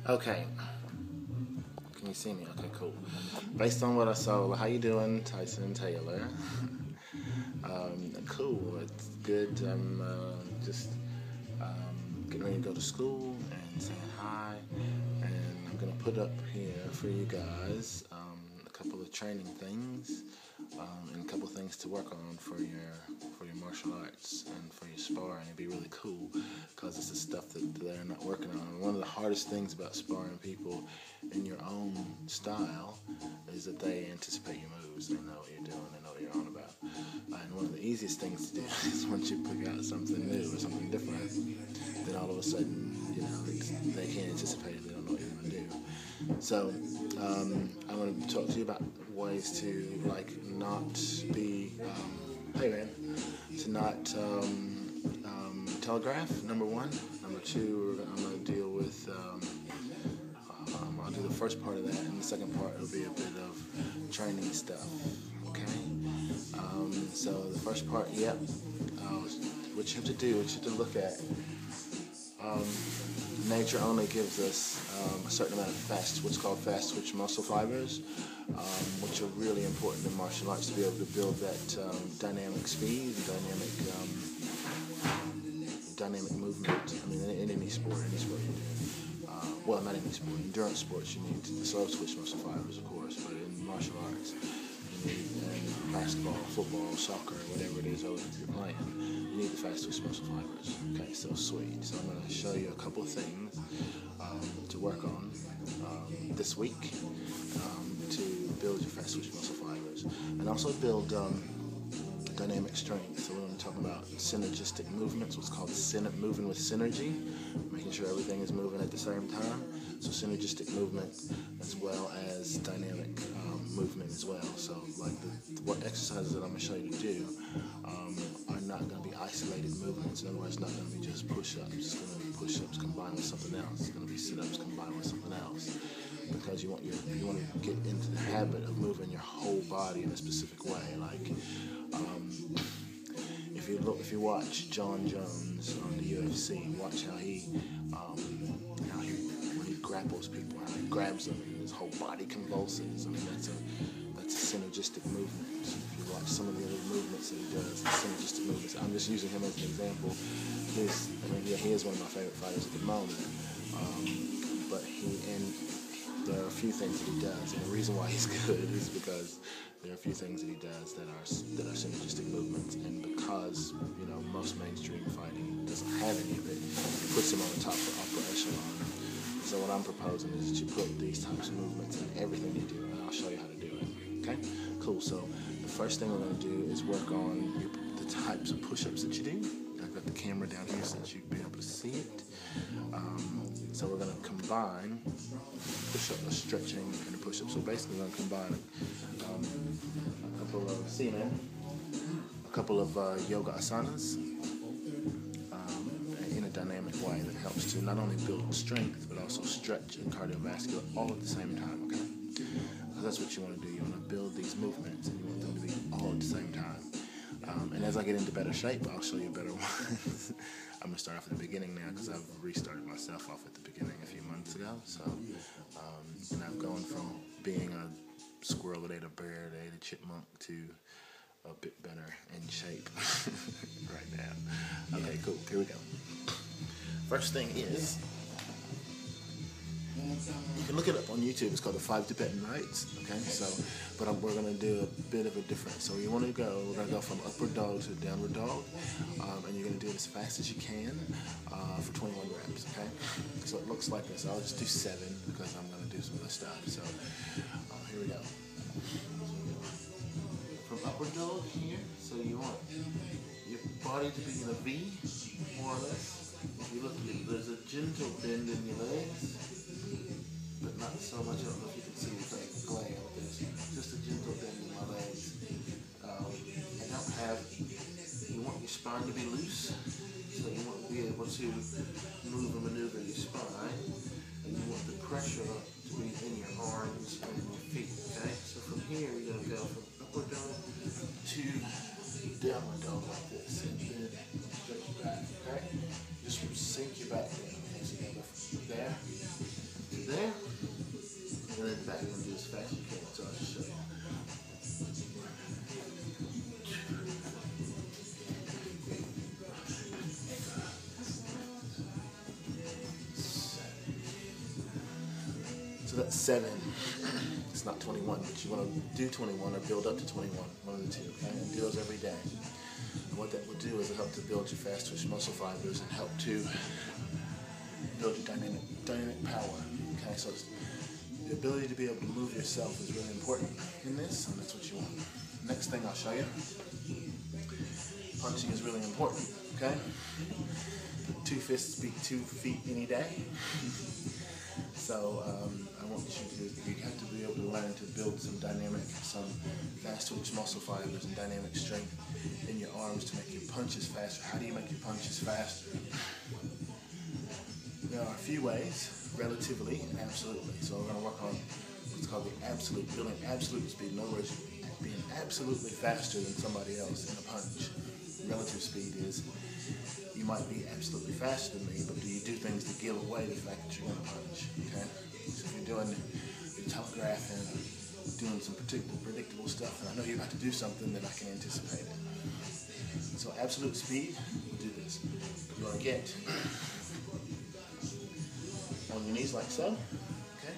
Okay, can you see me? Okay, cool. Based on what I saw, how you doing, Tyson and Taylor? Cool. It's good. I'm just getting ready to go to school and saying hi, and I'm gonna put up here for you guys a couple of training things and a couple of things to work on for your martial arts and for your sparring. It'd be really cool because it's the stuff that they're not working on. One of the hardest things about sparring people in your own style is that they anticipate your moves. They know what you're doing. They know what you're on about. And one of the easiest things to do is once you pick out something new or something different, then all of a sudden, they can't anticipate it. They don't know what you're going to do. So I'm going to talk to you about ways to not be, to not telegraph. Number one. Number two, I'm going to deal with. I'll do the first part of that, and the second part will be a bit of training stuff. Okay. So the first part, what you have to do, what you have to look at. Nature only gives us a certain amount of what's called fast twitch muscle fibers, which are really important in martial arts to be able to build that dynamic speed, dynamic movement. I mean, in any sport you do. Well, not any sport. Endurance sports, you need the slow twitch muscle fibers, of course, but in martial arts, you need basketball, football, soccer, whatever it is you're playing, you need the fast twitch muscle fibers. Okay, so sweet. So I'm going to show you a couple of things to work on this week to build your fast twitch muscle fibers, and also build dynamic strength. So we're going to talk about synergistic movements, what's called moving with synergy, making sure everything is moving at the same time. So synergistic movement as well as dynamic movement as well. So what exercises that I'm going to show you to do are not going to be isolated movements. In other words, it's not going to be just push-ups. It's going to be push-ups combined with something else. It's going to be sit-ups combined with something else. Because you want to get into the habit of moving your whole body in a specific way. If you watch John Jones on the UFC, watch how he when he grapples people, how he grabs them and his whole body convulses. I mean, that's a synergistic movement. If you watch some of the other movements that he does, the synergistic movements. I'm just using him as an example. He is one of my favorite fighters at the moment. There are a few things that he does, and the reason why he's good is because there are a few things that he does that are synergistic movements, and because most mainstream fighting doesn't have any of it, it puts him on the top of the upper echelon. So what I'm proposing is that you put these types of movements in everything you do, and I'll show you how to do it. Okay, cool. So the first thing we're going to do is work on the types of push-ups that you do. I've got the camera down here so that you'll be able to see it. So we're going to combine push-up, stretching, and a push-up. So basically, we're going to combine a couple of yoga asanas in a dynamic way that helps to not only build strength but also stretch and cardiovascular all at the same time. Okay, because that's what you want to do. You want to build these movements, and you want them to be all at the same time. And as I get into better shape, I'll show you better ones. I'm going to start off at the beginning now because I've restarted myself off at the beginning a few months ago. So, and I've gone from being a squirrel that ate a bear that ate a chipmunk to a bit better in shape right now. Okay, cool. Here we go. First thing is, you can look it up on YouTube. It's called the 5 Tibetan Rites. Okay, but we're going to do a bit of a difference. So we're going to go from upward dog to downward dog, and you're going to do it as fast as you can for 21 reps. Okay, so it looks like this. I'll just do 7 because I'm going to do some other stuff. So here we go. From upward dog here. So you want your body to be in a V, more or less. If you look, there's a gentle bend in your legs, but not so much. I don't know if you can see the glare with this. Just a gentle bend in my legs. You want your spine to be loose, so you want to be able to move and maneuver your spine, and you want the pressure to be in your arms and your feet. Okay, so from here you're going to go from upward dog to downward dog like this, and then stretch your back. Okay, just sink your back down. Okay, so you go from there to you're going to do as fast as you can. So I'll just show you. So that's 7. It's not 21, but you want to do 21 or build up to 21, one of the two, okay? And do those every day. And what that will do is it'll help to build your fast twitch muscle fibers and help to build your dynamic power, okay? So the ability to be able to move yourself is really important in this, and that's what you want. Next thing I'll show you, punching is really important, okay? 2 fists beat 2 feet any day. So I want you have to be able to learn to build some fast twitch muscle fibers and dynamic strength in your arms to make your punches faster. How do you make your punches faster? There are a few ways, relatively and absolutely. So we're going to work on what's called the absolute, building absolute speed. In other words, being absolutely faster than somebody else in a punch. Relative speed is you might be absolutely faster than me, but do you do things to give away the fact that you're going to punch? Okay? So if you're doing your telegraphing, doing some predictable stuff, and I know you're about to do something that I can anticipate it. So absolute speed, do this. You want to get on your knees like so, okay?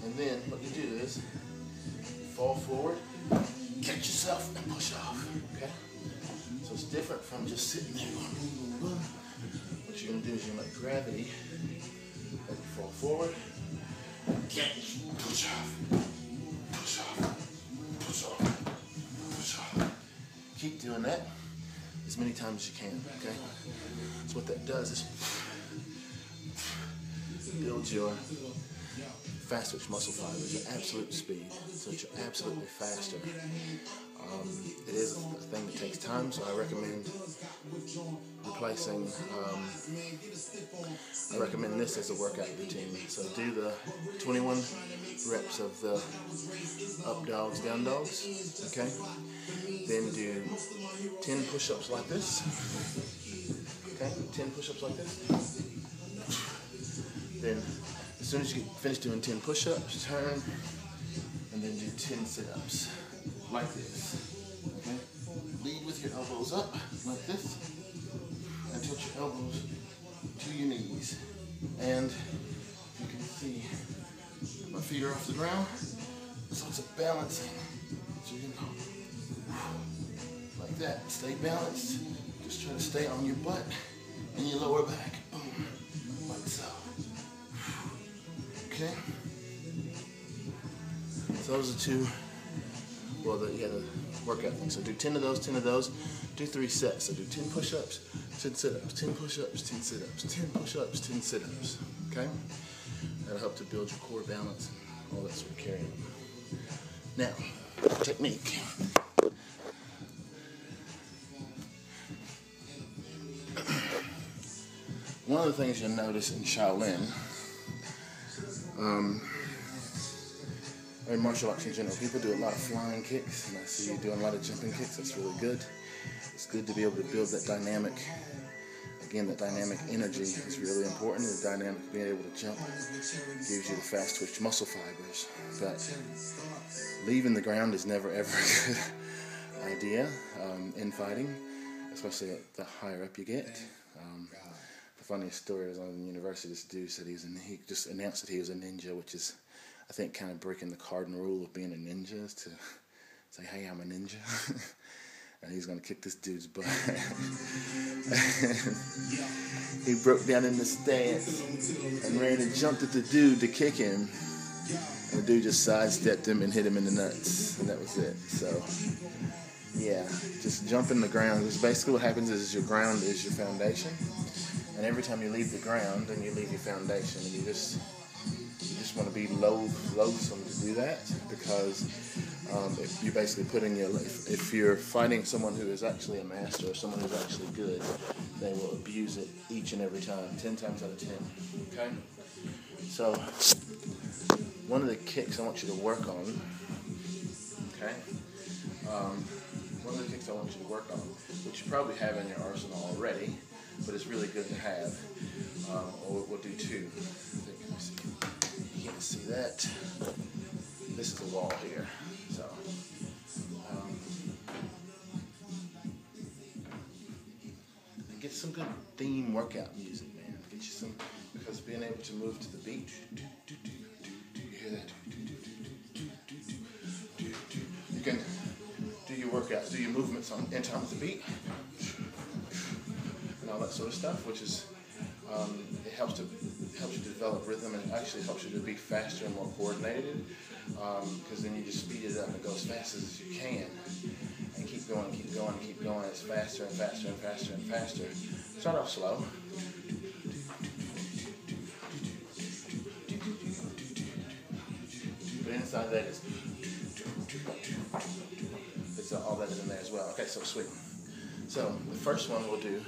And then what you do is you fall forward, catch yourself, and push off, okay? So it's different from just sitting there going boom, boom, boom. What you're going to do is you're going to let gravity let you fall forward, catch, push off, push off, push off, push off. Keep doing that as many times as you can, okay? So what that does is build your fast twitch muscle fibers, your absolute speed, so that you're absolutely faster. It is a thing that takes time, so I recommend I recommend this as a workout routine. So do the 21 reps of the up dogs, down dogs, okay? Then do 10 push-ups like this, okay? 10 push-ups like this. Then as soon as you get finished doing 10 push-ups, turn, and then do 10 sit-ups, like this, okay? Lead with your elbows up, like this, and tilt your elbows to your knees. And you can see my feet are off the ground, so it's a balancing. So you can go like that, stay balanced, just try to stay on your butt and your lower back, boom, like so. Okay, so those are two, well, the workout things. So do 10 of those, 10 of those, do 3 sets. So do 10 push-ups, 10 sit-ups, 10 push-ups, 10 sit-ups, 10 push-ups, 10 sit-ups, okay? That'll help to build your core balance and all that sort of carry on. Now, technique. One of the things you'll notice in Shaolin, in martial arts in general, people do a lot of flying kicks, and I see you doing a lot of jumping kicks. That's really good. It's good to be able to build that dynamic. Again, that dynamic energy is really important. The dynamic being able to jump gives you the fast twitch muscle fibers. But leaving the ground is never ever a good idea in fighting, especially the higher up you get. The funniest story was on university. This dude said he just announced that he was a ninja, which is, I think, kind of breaking the cardinal rule of being a ninja, is to say, hey, I'm a ninja. And he's going to kick this dude's butt. He broke down in the stance and ran and jumped at the dude to kick him. And the dude just sidestepped him and hit him in the nuts. And that was it. So, yeah, just jump in the ground. Because basically what happens is your ground is your foundation. And every time you leave the ground, then you leave your foundation. And you just want to be loathsome to do that, because if you're basically putting if you're fighting someone who is actually a master or someone who's actually good, they will abuse it each and every time, 10 times out of 10. Okay? So one of the kicks I want you to work on, okay? One of the kicks I want you to work on, which you probably have in your arsenal already, but it's really good to have. Or we'll do 2. You can't see that. theme workout music, man. Get you some, because being able to move to the beat, you hear that? You can do your workouts, do your movements in time with the beat, and all that sort of stuff, which is, it helps you develop rhythm, and it actually helps you to be faster and more coordinated, because then you just speed it up and go as fast as you can, and keep going, keep going, and keep going. It's faster and faster and faster and faster. Start off slow. But inside of that is, it's all that is in there as well. Okay, so sweet. So the first one we'll do